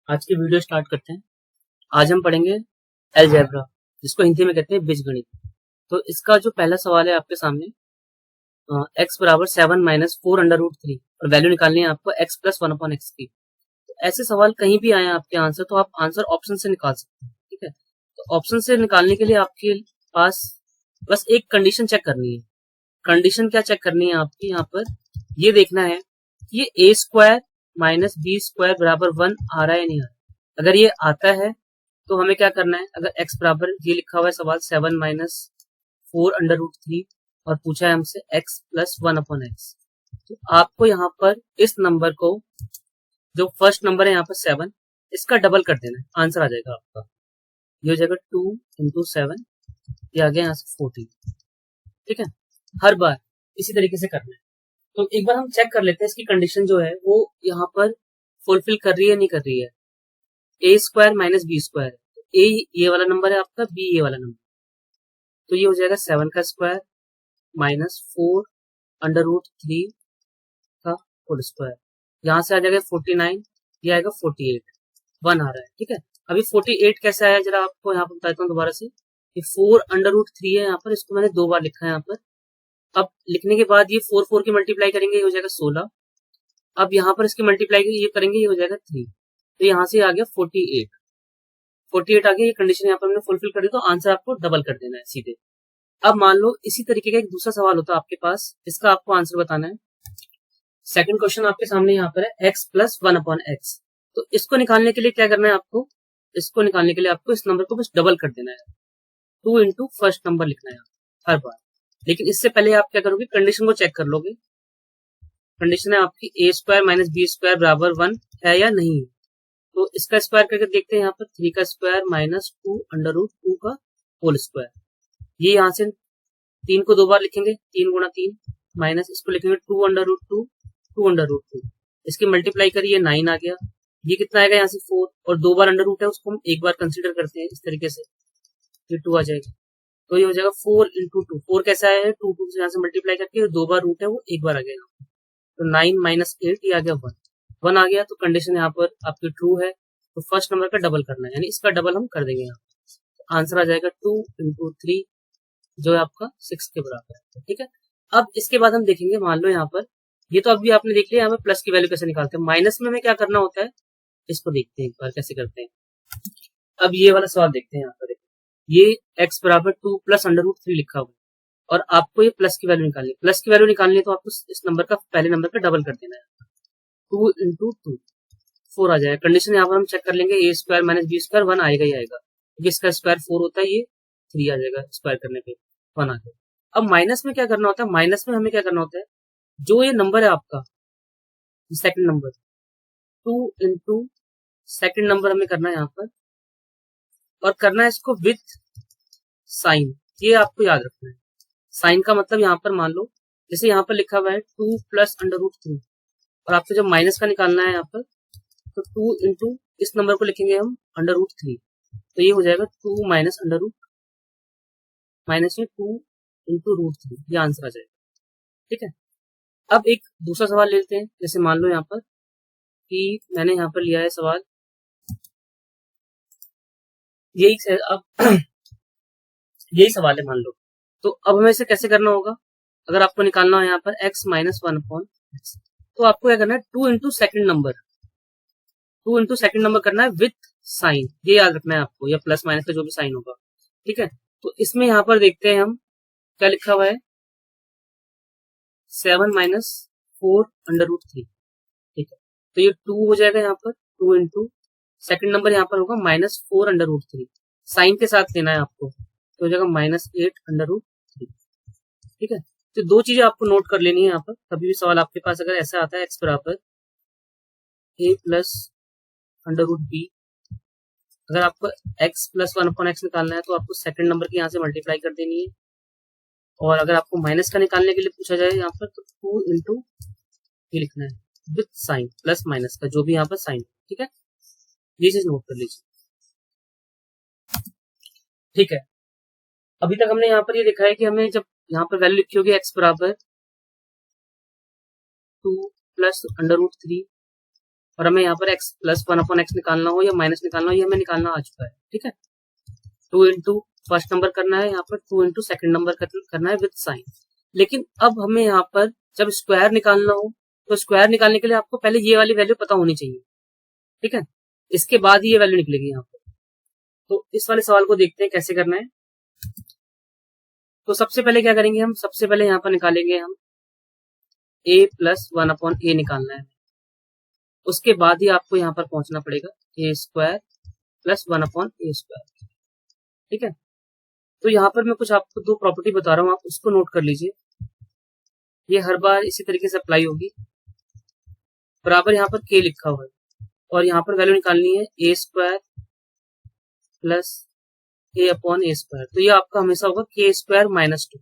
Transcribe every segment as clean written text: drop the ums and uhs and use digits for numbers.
आज की video start करते हैं। आज हम पढ़ेंगे अलजेब्रा, जिसको हिंदी में कहते हैं बीजगणित। तो इसका जो पहला सवाल है आपके सामने, x बराबर 7 माइनस 4 अंडर रूट 3 और वैल्यू निकालनी है आपको x प्लस 1 अपॉन एक्स की। तो ऐसे सवाल कहीं भी आए आपके आंसर, तो आप आंसर ऑप्शन से निकाल सकते हैं। ठीक है, तो ऑप्शन से निकालने के लिए आपके पास बस एक कंडीशन चेक करनी है। कंडीशन क्या चेक करनी है आपकी, यहाँ पर ये देखना है कि ये ए स्क्वायर माइनस बी स्क्वायर बराबर 1 आ रहा है या नहीं आ रहा। अगर ये आता है तो हमें क्या करना है, अगर x बराबर ये लिखा हुआ है सवाल 7 माइनस 4 अंडर रूट 3 और पूछा है हमसे x प्लस 1 अपॉन एक्स, तो आपको यहाँ पर इस नंबर को, जो फर्स्ट नंबर है यहाँ पर 7, इसका डबल कर देना है, आंसर आ जाएगा आपका। ये हो जाएगा 2 इंटू 7, ये आ गया यहाँ से 14। ठीक है, हर बार इसी तरीके से करना है। तो एक बार हम चेक कर लेते हैं इसकी कंडीशन जो है वो यहाँ पर फुलफिल कर रही है नहीं कर रही है। ए स्क्वायर माइनस बी स्क्वायर, ए ये वाला नंबर है आपका, बी ये वाला नंबर, तो ये हो जाएगा 7 का स्क्वायर माइनस 4 अंडर रूट 3 का होल स्क्वायर, यहाँ से आ जाएगा 49, ये आएगा 48, 1 आ रहा है। ठीक है, अभी 48 कैसे आया जरा आपको यहाँ पर बताता हूँ दोबारा से। ये 4 अंडर रूट 3 है यहाँ पर, इसको मैंने 2 बार लिखा है यहाँ पर। अब लिखने के बाद ये 4 की मल्टीप्लाई करेंगे, ये हो जाएगा 16। अब यहाँ पर इसकी मल्टीप्लाई ये करेंगे, ये हो जाएगा 3, तो यहाँ से आ गया 48 आ गया। ये कंडीशन यहाँ पर हमने फुलफिल कर दी, तो आंसर आपको डबल कर देना है सीधे। अब मान लो इसी तरीके का एक दूसरा सवाल होता है आपके पास, इसका आपको आंसर बताना है। सेकंड क्वेश्चन आपके सामने यहाँ पर है x प्लस 1 अपॉन एक्स। तो इसको निकालने के लिए क्या करना है आपको, इसको निकालने के लिए आपको इस नंबर को बस डबल कर देना है, 2 इंटू फर्स्ट नंबर लिखना है हर बार। लेकिन इससे पहले आप क्या करोगे, कंडीशन को चेक कर लोगे। कंडीशन है आपकी ए स्क्वायर माइनस बी स्क्वायर बराबर 1 है या नहीं। तो इसका स्क्वायर करके देखते हैं, यहाँ पर 3 का स्क्वायर माइनस 2 अंडर रूट 2 का होल स्क्वायर। ये यहाँ से 3 को 2 बार लिखेंगे, 3 गुणा 3 माइनस इसको लिखेंगे 2 अंडर रूट 2, 2 अंडर रूट 2, इसकी मल्टीप्लाई करिए 9 आ गया। ये कितना आएगा यहाँ से 4, और 2 बार अंडर रूट है उसको हम एक बार कंसिडर करते हैं इस तरीके से, ये 2 आ जाएगा। तो ये हो जाएगा 4 इंटू 2, 4 कैसे आया है, 2 से यहाँ से मल्टीप्लाई करके 2 बार रूट है वो एक बार आ गया, तो 9 माइनस 8 ये आ गया 1 आ गया। तो कंडीशन यहाँ पर आपकी ट्रू है, तो फर्स्ट नंबर का डबल करना है, यानी इसका डबल हम कर देंगे यहाँ। तो आंसर आ जाएगा 2 इंटू 3, जो है आपका 6 के बराबर है। ठीक है, अब इसके बाद हम देखेंगे, मान लो यहाँ पर ये तो अभी आपने देख लिया, यहाँ पर प्लस की वैल्यू कैसे निकालते हैं। माइनस में हमें क्या करना होता है, इसको देखते हैं एक बार कैसे करते हैं। अब ये वाला सवाल देखते हैं, यहाँ पर ये x बराबर 2 प्लस अंडर रूट 3 लिखा हुआ है, और आपको ये प्लस की वैल्यू निकालनी है। प्लस की वैल्यू निकालनी है तो आपको इस नंबर का पहले नंबर का डबल कर देना है, 2 इंटू 2, 4 आ जाएगा। कंडीशन यहाँ पर हम चेक कर लेंगे, ए स्क्वायर माइनस बी स्क्वायर 1 आएगा ही आएगा, क्योंकि इसका स्क्वायर 4 होता है, ये 3 आ जाएगा, स्क्वायर करने पे 1 आ गया। अब माइनस में क्या करना होता है, माइनस में हमें क्या करना होता है, जो ये नंबर है आपका second number, 2 into second number हमें करना है यहाँ पर, और करना है इसको विथ साइन। ये आपको याद रखना है, साइन का मतलब यहाँ पर मान लो जैसे यहाँ पर लिखा हुआ है 2 प्लस अंडर रूट 3, और आपको जब माइनस का निकालना है यहाँ पर, तो 2 इंटू इस नंबर को लिखेंगे हम अंडर रूट 3, तो ये हो जाएगा 2 माइनस अंडर रूट माइनस में 2 इंटू रूट 3, ये आंसर आ जाएगा। ठीक है, अब एक दूसरा सवाल लेते हैं। जैसे मान लो यहाँ पर कि मैंने यहाँ पर लिया है सवाल यही, अब यही सवाल है मान लो। तो अब हमें इसे कैसे करना होगा, अगर आपको निकालना हो यहाँ पर x माइनस 1 अपॉन एक्स, तो आपको क्या करना है, 2 into second number, 2 into second number करना है विथ साइन, ये याद रखना है आपको, या प्लस माइनस का जो भी साइन होगा। ठीक है, तो इसमें यहाँ पर देखते हैं हम क्या लिखा हुआ है, 7 माइनस 4 अंडर रूट 3। ठीक है, तो ये 2 हो जाएगा यहाँ पर, 2 इंटू सेकेंड नंबर यहाँ पर होगा माइनस 4 अंडर रूट 3, साइन के साथ लेना है आपको, तो हो जाएगा माइनस 8 अंडर रूट 3। ठीक है, तो दो चीजें आपको नोट कर लेनी है यहाँ पर। कभी भी सवाल आपके पास अगर ऐसा आता है x बराबर a plus under root b, अगर आपको x प्लस 1 अपॉन एक्स निकालना है तो आपको सेकंड नंबर की यहाँ से मल्टीप्लाई कर देनी है, और अगर आपको माइनस का निकालने के लिए पूछा जाए यहाँ पर, तो 2 इंटू ये लिखना है विथ साइन, प्लस माइनस का जो भी यहाँ पर साइन। ठीक है, ये चीज नोट कर लीजिए। ठीक है, अभी तक हमने यहाँ पर ये देखा है कि हमें जब यहाँ पर वैल्यू लिखी होगी x बराबर 2 प्लस अंडर रूट 3 और हमें यहाँ पर x प्लस 1/x निकालना हो या माइनस निकालना हो, ये हमें निकालना आ चुका है। ठीक है, 2 इंटू फर्स्ट नंबर करना है, यहाँ पर 2 इंटू सेकेंड नंबर करना है विद साइन। लेकिन अब हमें यहाँ पर जब स्क्वायर निकालना हो तो स्क्वायर निकालने के लिए आपको पहले ये वाली वैल्यू पता होनी चाहिए। ठीक है, इसके बाद ही ये वैल्यू निकलेगी यहाँ पर। तो इस वाले सवाल को देखते हैं कैसे करना है। तो सबसे पहले क्या करेंगे हम, सबसे पहले यहाँ पर निकालेंगे हम a प्लस 1/a निकालना है। उसके बाद ही आपको यहाँ पर पहुंचना पड़ेगा a स्क्वायर प्लस 1/a²। ठीक है, तो यहाँ पर मैं कुछ आपको दो प्रॉपर्टी बता रहा हूँ, आप उसको नोट कर लीजिए। ये हर बार इसी तरीके से अप्लाई होगी। बराबर यहाँ पर k लिखा हुआ है और यहाँ पर वैल्यू निकालनी है a स्क्वायर प्लस a/a²। तो ये आपका हमेशा होगा k² - 2।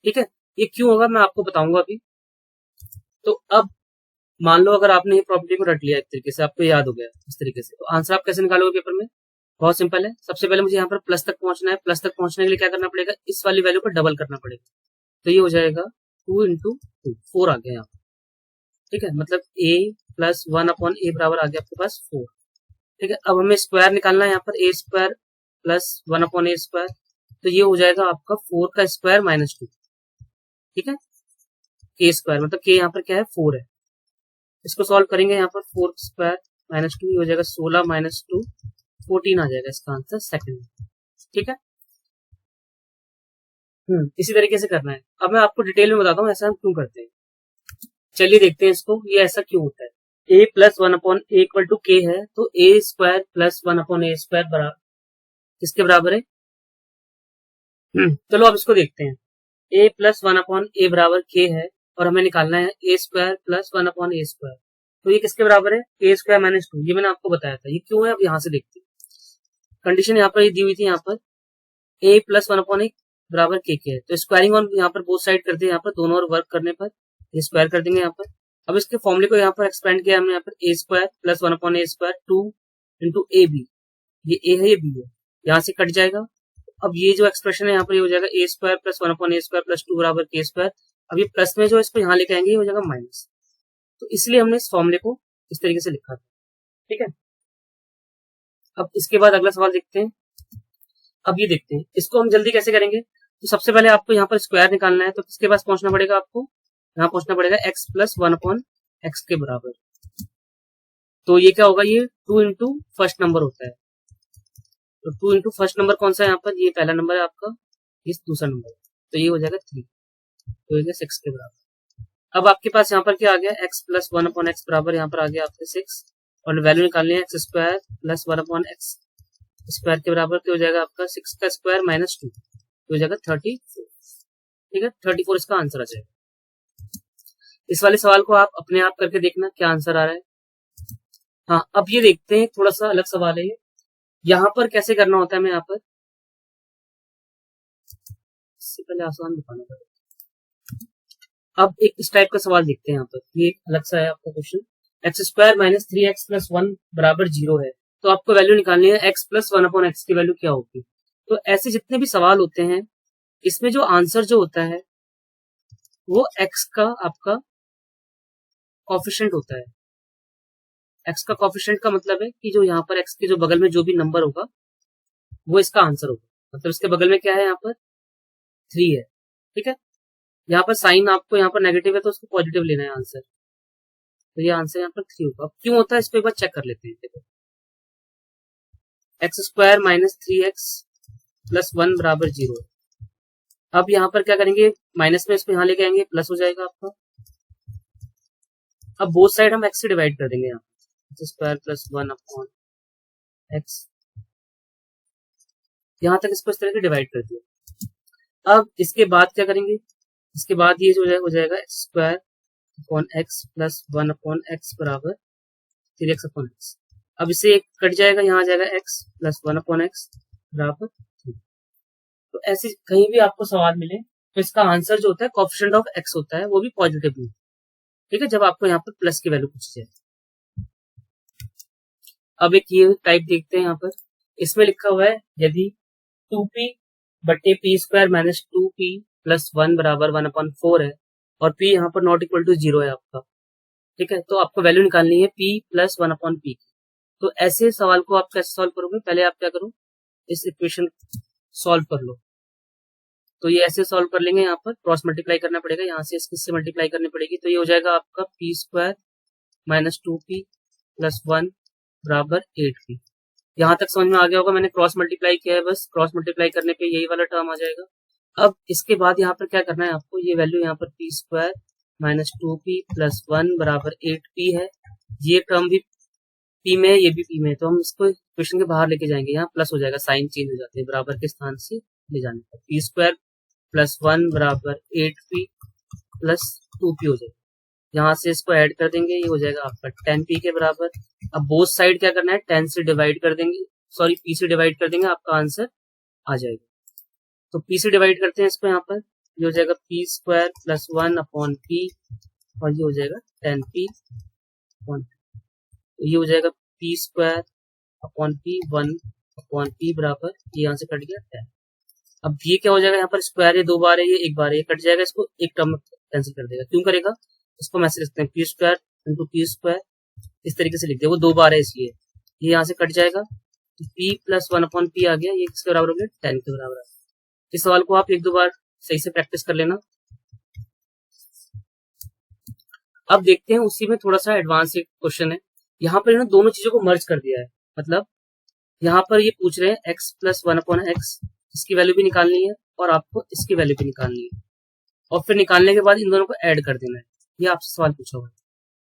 ठीक है, ये क्यों होगा मैं आपको बताऊंगा अभी। तो अब मान लो अगर आपने ये प्रॉपर्टी को रट लिया एक तरीके से, आपको याद हो गया इस तरीके से, तो आंसर आप कैसे निकालोगे पेपर में? बहुत सिंपल है। सबसे पहले मुझे यहाँ पर प्लस तक पहुंचना है। प्लस तक पहुंचने के लिए क्या करना पड़ेगा, इस वाली वैल्यू को डबल करना पड़ेगा। तो ये हो जाएगा 2 इंटू 2, 4 आ गया यहाँ। ठीक है, मतलब a प्लस 1/a बराबर आ गया आपके पास 4। ठीक है, अब हमें स्क्वायर निकालना है यहाँ पर a स्क्वायर प्लस 1/a²। तो ये हो जाएगा आपका 4 का स्क्वायर -2। ठीक है, k स्क्वायर मतलब k यहाँ पर क्या है 4 है। इसको सॉल्व करेंगे यहाँ पर 4 स्क्वायर -2 हो जाएगा 16 - 2 14 आ जाएगा इसका आंसर सेकंड। ठीक है, इसी तरीके से करना है। अब मैं आपको डिटेल में बताता हूँ ऐसा हम क्यों करते हैं। चलिए देखते हैं इसको, ये ऐसा क्यों होता है। a plus 1/a equal to k है, तो a स्क्वायर प्लस 1/a² बराबर किसके बराबर है? चलो अब इसको देखते हैं। a प्लस 1/a बराबर k है और हमें निकालना है a स्क्वायर प्लस 1/a²। तो ये किसके बराबर है? k² - 2। ये मैंने आपको बताया था, ये क्यों है अब यहाँ से देखते हैं। कंडीशन यहाँ पर ये दी हुई थी, यहाँ पर a प्लस 1/a बराबर k है। तो स्क्वायरिंग ऑन यहाँ पर बोथ साइड कर दे, यहाँ पर दोनों और वर्क करने पर ये स्क्वायर कर देंगे यहाँ पर। अब इसके फॉर्मूले को यहाँ पर एक्सपेंड किया हमने, यहाँ पर a square plus 1/a², 2 into ab। ये a है, ये b है, यहाँ से कट जाएगा। अब ये जो एक्सप्रेशन है यहाँ पर ये हो जाएगा a square plus 1/a² plus 2 बराबर k²। अब ये प्लस में जो इसको यहाँ लेके आएंगे ये हो जाएगा माइनस। तो इसलिए हमने इस फॉर्मूले को इस तरीके से लिखा था। ठीक है, अब इसके बाद अगला सवाल देखते हैं। अब ये देखते हैं इसको हम जल्दी कैसे करेंगे। तो सबसे पहले आपको यहाँ पर स्क्वायर निकालना है, तो किसके पास पहुंचना पड़ेगा आपको? यहाँ पहुंचना पड़ेगा x प्लस 1/x के बराबर। तो ये क्या होगा, ये 2 इंटू फर्स्ट नंबर होता है। तो 2 इंटू फर्स्ट नंबर कौन सा है यहाँ पर? ये पहला नंबर है आपका, ये दूसरा नंबर है। तो ये हो जाएगा 3, तो ये 6 के बराबर। अब आपके पास यहाँ पर क्या आ गया, x प्लस 1/x बराबर यहाँ पर आ गया आपके 6 और वैल्यू निकालनी है x square plus 1/x square के बराबर। क्या हो जाएगा आपका 6 का स्क्वायर -2, तो हो जाएगा 34। ठीक है, 34 इसका आंसर आ जाएगा। इस वाले सवाल को आप अपने आप करके देखना क्या आंसर आ रहा है। हाँ, अब ये देखते हैं, थोड़ा सा अलग सवाल है ये। यहाँ पर कैसे करना होता है, मैं यहाँ पर इससे पहले आसान दिखाना पड़ेगा। अब एक इस टाइप का सवाल देखते हैं। यहाँ पर ये अलग सा है आपका question. x square minus 3x plus 1 बराबर 0 है, तो आपको वैल्यू निकालनी है x प्लस 1/x की वैल्यू क्या होगी। तो ऐसे जितने भी सवाल होते हैं इसमें जो आंसर जो होता है वो x का आपका कॉफिशिएंट होता है। x का कॉफिशिएंट का मतलब है कि जो यहाँ पर x के जो बगल में जो भी नंबर होगा वो इसका आंसर होगा। मतलब इसके बगल में क्या है, यहाँ पर 3 है। ठीक है, यहाँ पर साइन आपको यहाँ पर नेगेटिव है तो उसको पॉजिटिव लेना है आंसर। तो ये आंसर यहाँ पर 3 होगा। अब क्यों होता है इसको एक बार चेक कर लेते हैं। देखो, x square minus 3x plus 1 बराबर 0 है। अब यहाँ पर क्या करेंगे, माइनस में इसको यहाँ लेके आएंगे, प्लस हो जाएगा आपका। अब बोथ साइड हम x से डिवाइड कर देंगे। यहाँ x स्क्वायर प्लस 1/x, यहाँ तक इसको इस तरह से डिवाइड कर दिया। अब इसके बाद क्या करेंगे, इसके बाद ये जो हो जाएगा x square upon x plus 1/x बराबर 3x/x। अब इसे कट जाएगा, यहाँ आ जाएगा x प्लस 1/x बराबर 3। तो ऐसे कहीं भी आपको सवाल मिले तो इसका आंसर जो होता है कोएफिशिएंट ऑफ x होता है, वो भी पॉजिटिव में। ठीक है, जब आपको यहाँ पर प्लस की वैल्यू पूछी जाए। अब एक ये टाइप देखते हैं। यहाँ पर इसमें लिखा हुआ है यदि 2p बटे p square minus 2p plus 1 बराबर 1/4 है और p यहाँ पर नॉट इक्वल टू 0 है आपका। ठीक है, तो आपको वैल्यू निकालनी है p प्लस 1/p। तो ऐसे सवाल को आप कैसे सॉल्व करोगे, पहले आप क्या करो, इस इक्वेशन सॉल्व कर लो। तो ये ऐसे सॉल्व कर लेंगे, यहाँ पर क्रॉस मल्टीप्लाई करना पड़ेगा, यहाँ से इससे मल्टीप्लाई करनी पड़ेगी, तो ये हो जाएगा आपका p square minus 2p plus 1 बराबर 8p। यहाँ तक समझ में आ गया होगा, मैंने क्रॉस मल्टीप्लाई किया है, बस क्रॉस मल्टीप्लाई करने पे यही वाला टर्म आ जाएगा। अब इसके बाद यहाँ पर क्या करना है आपको, ये वैल्यू यहाँ पर p square minus 2p plus 1 बराबर 8p है, ये टर्म भी p में है, ये भी p में है, तो हम इसको इक्वेशन के बाहर लेके जाएंगे, यहाँ प्लस हो जाएगा, साइन चेंज हो जाते हैं बराबर के स्थान से ले जाने पर, p स्क्वायर प्लस 1 बराबर 8p प्लस 2p हो जाएगा। यहाँ से इसको ऐड कर देंगे, ये हो जाएगा आपका 10p के बराबर। अब बोथ साइड क्या करना है, 10 से डिवाइड कर देंगे, सॉरी p से डिवाइड कर देंगे, आपका आंसर आ जाएगा। तो p से डिवाइड करते हैं इसको, यहाँ पर ये हो जाएगा p स्क्वायर प्लस 1/p और ये हो जाएगा 10p अपॉन, ये हो जाएगा p square upon p 1/p बराबर, ये यहाँ से कट गया 10। अब ये क्या हो जाएगा, यहाँ पर स्क्वायर ये 2 बार है, ये 1 बार है, ये कट जाएगा, इसको एक टर्म कैंसिल कर देगा। क्यों करेगा, इसको मैसेज लिखते हैं p square into p square, इस तरीके से लिखते हैं, वो 2 बार है इसलिए ये यहाँ से कट जाएगा, तो p प्लस 1/p आ गया, ये किसके बराबर हो गया, 10 के बराबर आ गया। इस सवाल को आप 1-2 बार सही से प्रैक्टिस कर लेना। अब देखते हैं उसी में थोड़ा सा एडवांस एक क्वेश्चन है, यहाँ पर इन्होंने दोनों चीजों को मर्ज कर दिया है, मतलब यहाँ पर ये पूछ रहे हैं x प्लस 1/x, इसकी वैल्यू भी निकालनी है और आपको इसकी वैल्यू भी निकालनी है, और फिर निकालने के बाद इन दोनों को ऐड कर देना है, ये आपसे सवाल पूछा हुआ है।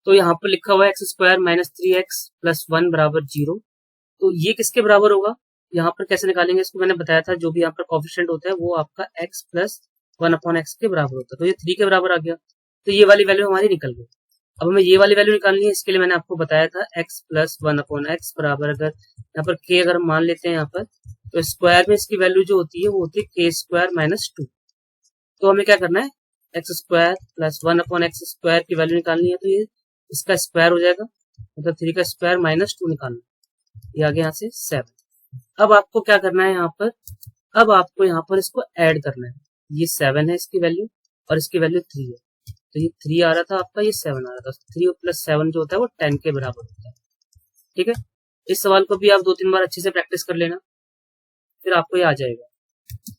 तो यहाँ पर लिखा हुआ है x square minus 3x plus 1 बराबर 0, तो ये किसके बराबर होगा, यहाँ पर कैसे निकालेंगे इसको मैंने बताया था, जो भी यहाँ पर कोफिशिएंट होता है वो आपका x प्लस 1/x के बराबर होता है, तो ये 3 के बराबर आ गया, तो ये वाली वैल्यू हमारी निकल गई। अब हमें ये वाली वैल्यू निकालनी है, इसके लिए मैंने आपको बताया था x प्लस 1/x बराबर, अगर यहाँ पर k अगर हम मान लेते हैं यहाँ पर, तो स्क्वायर में इसकी वैल्यू जो होती है वो होती है k स्क्वायर माइनस 2। तो हमें क्या करना है, x square plus 1/x square की वैल्यू निकालनी है, तो ये इसका स्क्वायर हो जाएगा, मतलब 3 का स्क्वायर माइनस 2 निकालना है, ये आ गया यहाँ से 7। अब आपको क्या करना है यहाँ पर, अब आपको यहाँ पर इसको ऐड करना है, ये 7 है इसकी वैल्यू और इसकी वैल्यू 3 है, तो ये 3 आ रहा था आपका, ये 7 आ रहा था, 3 प्लस 7 जो होता है वो 10 के बराबर होता है। ठीक है, इस सवाल को भी आप 2-3 बार अच्छे से प्रैक्टिस कर लेना, फिर आपको ये आ जाएगा।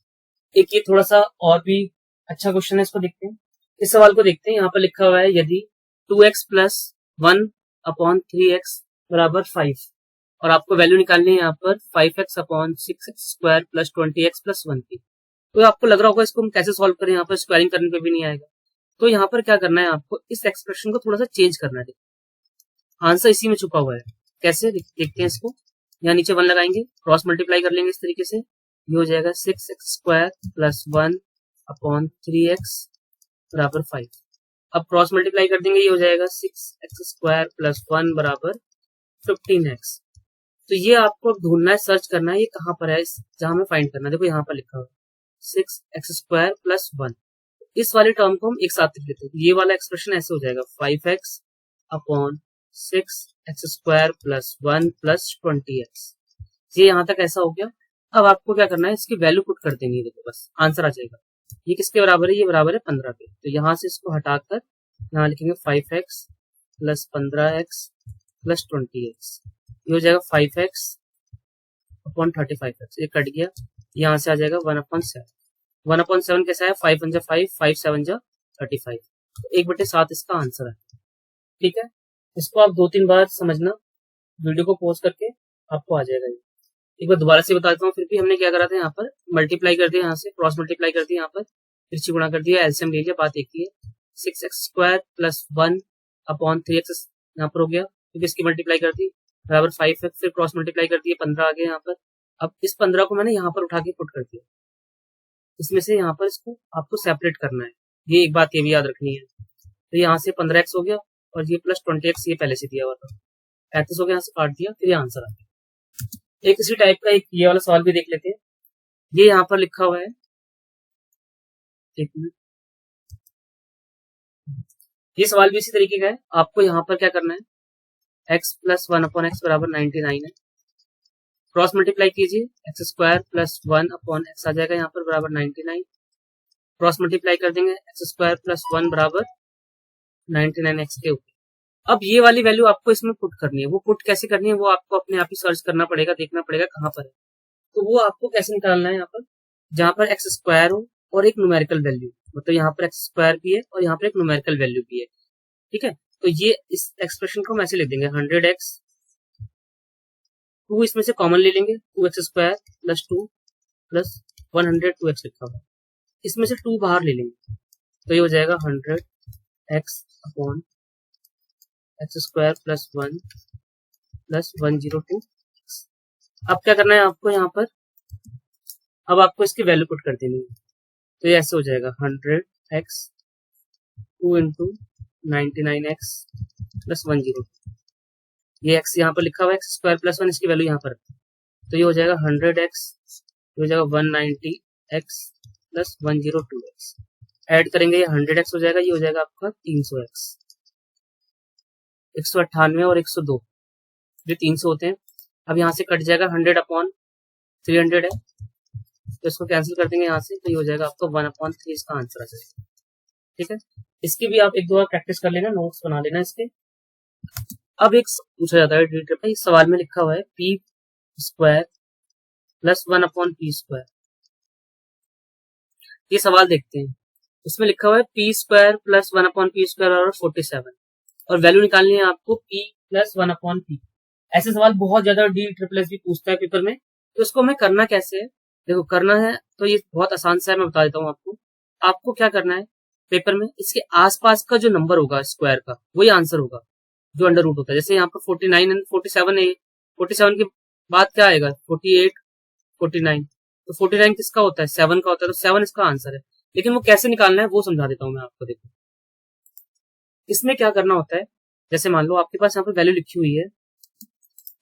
एक ये थोड़ा सा और भी अच्छा क्वेश्चन है, इसको देखते हैं, इस सवाल को देखते हैं। यहाँ पर लिखा हुआ है यदि 2x प्लस 1/3x बराबर 5 और आपको वैल्यू निकालनी है यहाँ पर 5x upon 6x square plus 20x plus 1 की, तो आपको लग रहा होगा इसको हम कैसे सॉल्व करें, यहाँ पर स्क्वायरिंग करने पे भी नहीं आएगा। तो यहाँ पर क्या करना है आपको, इस एक्सप्रेशन को थोड़ा सा चेंज करना है, आंसर इसी में छुपा हुआ है, कैसे देखते हैं इसको। यहाँ नीचे 1 लगाएंगे, क्रॉस मल्टीप्लाई कर लेंगे इस तरीके से, ये हो जाएगा 6x square plus 1 upon 3x बराबर 5। अब क्रॉस मल्टीप्लाई कर देंगे, ये हो जाएगा 6x स्क्वायर प्लस 1 बराबर 15x। तो ये आपको ढूंढना है, सर्च करना है, ये कहाँ पर है, जहां हमें फाइंड करना है, देखो यहाँ पर लिखा हुआ 6x स्क्वायर प्लस 1। इस वाले टर्म को हम एक साथ लिख लेते हैं, ये वाला एक्सप्रेशन ऐसे हो जाएगा 5x upon 6x square plus 1 plus 20x, ये यहाँ तक ऐसा हो गया। अब आपको क्या करना है, इसकी वैल्यू पुट कर देंगे, देखो बस आंसर आ जाएगा। ये किसके बराबर है, ये बराबर है 15 के, तो यहाँ से इसको हटाकर यहाँ लिखेंगे 5x plus 15x plus 20x, ये हो जाएगा 5x अपॉन 35x, ये कट गया, यहाँ से आ जाएगा 1/7। 1/7 कैसा है, 5 1 5, 5 7 35, 1/7 इसका आंसर है। ठीक है, इसको आप 2-3 बार समझना, वीडियो को पॉज करके आपको आ जाएगा। एक बार दोबारा से बता देता हूँ, फिर भी हमने क्या करा था, यहाँ पर मल्टीप्लाई कर दिया, यहाँ से क्रॉस मल्टीप्लाई कर दिया, यहाँ पर तिरछी गुणा कर दिया, एलसीएम ले लिया, बात एक ही है। 6x square plus 1 upon 3x यहाँ पर हो गया, क्योंकि इसकी मल्टीप्लाई कर दी, बराबर 5x, फिर क्रॉस मल्टीप्लाई कर दिया, 15 आ गया यहाँ पर। अब इस 15 को मैंने यहाँ पर उठा के पुट कर दिया, इसमें से यहाँ पर इसको आपको सेपरेट करना है, ये एक बात ये भी याद रखनी है। तो यहाँ से 15x हो गया और ये प्लस 20x ये पहले से दिया हुआ था, 35 हो गया, यहाँ से काट दिया, फिर ये आंसर आ गया। एक इसी टाइप का एक ये वाला सवाल भी देख लेते हैं, ये यहाँ पर लिखा हुआ है, एक मिनट, ये सवाल भी इसी तरीके का है। आपको यहाँ पर क्या करना है, x प्लस 1/x बराबर 99 है, क्रॉस मल्टीप्लाई कीजिए, एक्स स्क्वायर प्लस 1/x आ जाएगा यहाँ पर बराबर 99, क्रॉस मल्टीप्लाई कर देंगे, एक्स स्क्वायर प्लस 1 बराबर 99x के ऊपर। अब ये वाली वैल्यू आपको इसमें पुट करनी है। वो पुट कैसे करनी है वो आपको अपने आप ही सर्च करना पड़ेगा, देखना पड़ेगा कहाँ पर है। तो वो आपको कैसे निकालना है, यहाँ पर जहाँ पर एक्स स्क्वायर हो और एक न्यूमेरिकल वैल्यू, मतलब यहाँ पर एक्स स्क्वायर भी है और यहाँ पर एक न्यूमेरिकल वैल्यू भी है। ठीक है, तो ये इस एक्सप्रेशन को हम ऐसे लिख देंगे 100x, 2 इसमें से कॉमन ले लेंगे, 2x square plus 2 plus 100 2x लिखा हुआ है, इसमें से 2 बाहर ले लेंगे, तो ये हो जाएगा 100x upon x square plus 1 plus 102। अब क्या करना है आपको यहाँ पर, अब आपको इसकी वैल्यू पुट कर देनी है, तो ये ऐसे हो जाएगा 100x 2 इंटू 99x प्लस 102। ये x यहाँ पर लिखा हुआ है एक्स स्क्वायर प्लस 1, इसकी वैल्यू यहाँ पर, तो ये हो जाएगा 100x, ये हो जाएगा 190x प्लस 102x। ऐड करेंगे ये 100x हो जाएगा, ये हो जाएगा आपका 300x, 198 और 102 जो 300 होते हैं। अब यहाँ से कट जाएगा 100 अपॉन 300 है, तो इसको कैंसिल कर देंगे यहाँ से, तो ये हो जाएगा आपका 1/3 इसका आंसर आ जाएगा। ठीक है, इसकी भी आप एक दो बार प्रैक्टिस कर लेना, नोट्स बना लेना इसके। अब एक पूछा जाता है, इस सवाल में लिखा हुआ है P square plus 1/p square. ये सवाल देखते हैं, इसमें लिखा हुआ है P square plus 1/p square और 47, और वैल्यू निकालनी है आपको p प्लस 1/p। ऐसे सवाल बहुत ज्यादा DSSS भी पूछता है पेपर में, तो इसको हमें करना कैसे है, देखो करना है तो ये बहुत आसान सा है, मैं बता देता हूँ आपको। आपको क्या करना है, पेपर में इसके आसपास का जो नंबर होगा स्क्वायर का वही आंसर होगा जो अंडर रूट होता है। जैसे यहाँ पर 49 एंड 47 है, 47 के बाद क्या आएगा 48 49, तो 49 किसका होता है 7 का होता है, तो 7 इसका आंसर है। लेकिन वो कैसे निकालना है वो समझा देता हूँ मैं आपको। देखो इसमें क्या करना होता है, जैसे मान लो आपके पास यहाँ पर वैल्यू लिखी हुई है,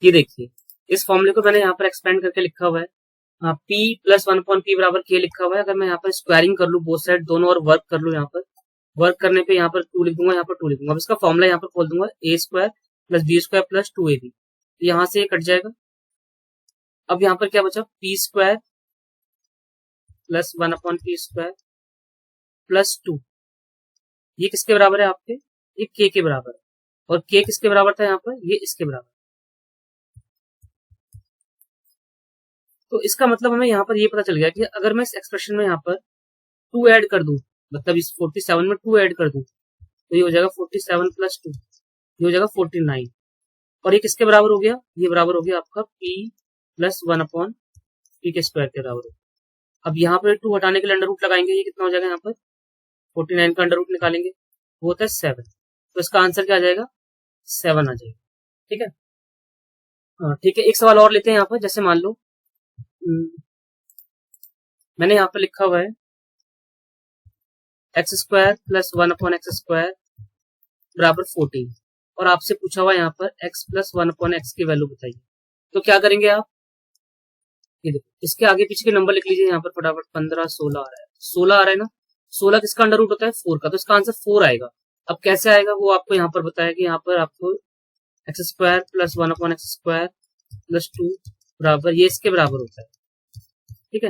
ये देखिए इस फॉर्मूले को मैंने यहाँ पर एक्सपेंड करके लिखा हुआ है, p प्लस 1/p बराबर k लिखा हुआ है। अगर मैं यहाँ पर स्क्वायरिंग कर लूँ बोथ साइड दोनों और वर्क कर लूँ, यहाँ पर वर्क करने पे यहाँ पर 2 लिख दूंगा, यहाँ पर 2 लिख दूंगा। अब इसका फॉर्मूला यहाँ पर खोल दूंगा, a square plus b square plus 2ab, तो यहाँ से ये कट जाएगा। अब यहाँ पर क्या बचा, p square plus 1/p square plus 2, ये किसके बराबर है आपके, ये k के बराबर है, और k किसके बराबर था यहाँ पर, ये इसके बराबर। तो इसका मतलब हमें यहाँ पर ये पता चल गया कि अगर मैं इस एक्सप्रेशन में यहाँ पर 2 ऐड कर दूं, मतलब इस 47 में 2 ऐड कर दूं, तो ये हो जाएगा 47 प्लस 2, ये हो जाएगा 49, और ये किसके बराबर हो गया, ये बराबर हो गया आपका p प्लस 1/p के स्क्वायर के बराबर। अब यहाँ पर 2 हटाने के लिए अंडर रूट लगाएंगे, ये कितना हो जाएगा, यहाँ पर 49 का अंडर रूट निकालेंगे, वो होता है 7, तो इसका आंसर क्या आ जाएगा 7 आ जाएगा। ठीक है, ठीक है, एक सवाल और लेते हैं यहाँ पर। जैसे मान लो मैंने यहाँ पर लिखा हुआ है x square plus 1/x square बराबर 14, और आपसे पूछा हुआ है यहाँ पर x प्लस 1/x की वैल्यू बताइए। तो क्या करेंगे आप, ये देखो इसके आगे पीछे के नंबर लिख लीजिए यहाँ पर फटाफट। 15 16 आ रहा है, 16 आ रहा है ना, 16 किसका अंडर रूट होता है 4 का, तो इसका आंसर 4 आएगा। अब कैसे आएगा वो आपको यहाँ पर बताया कि यहाँ पर आपको x square plus 1/x square plus 2 बराबर ये इसके बराबर होता है। ठीक है,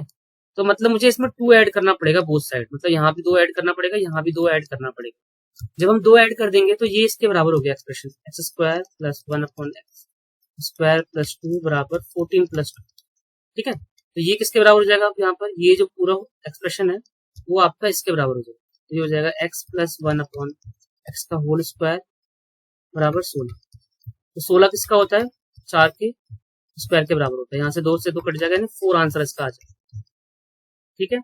तो मतलब मुझे इसमें 2 ऐड करना पड़ेगा बोथ साइड, मतलब यहाँ भी 2 ऐड करना पड़ेगा, यहाँ भी 2 ऐड करना पड़ेगा। जब हम 2 ऐड कर देंगे तो ये इसके बराबर हो गया expression, x square plus 1/x square plus 2 बराबर 14 प्लस 2। ठीक है, तो ये किसके बराबर हो जाएगा, यहाँ पर ये जो पूरा एक्सप्रेशन है वो आपका इसके बराबर हो जाएगा, तो ये हो जाएगा x प्लस 1/x का होल स्क्वायर बराबर 16। तो 16 किसका होता है 4 के स्क्वायर के बराबर होता है, यहाँ से 2 से 2 कट जाएगा, 4 आंसर इसका आ जाएगा। ठीक है,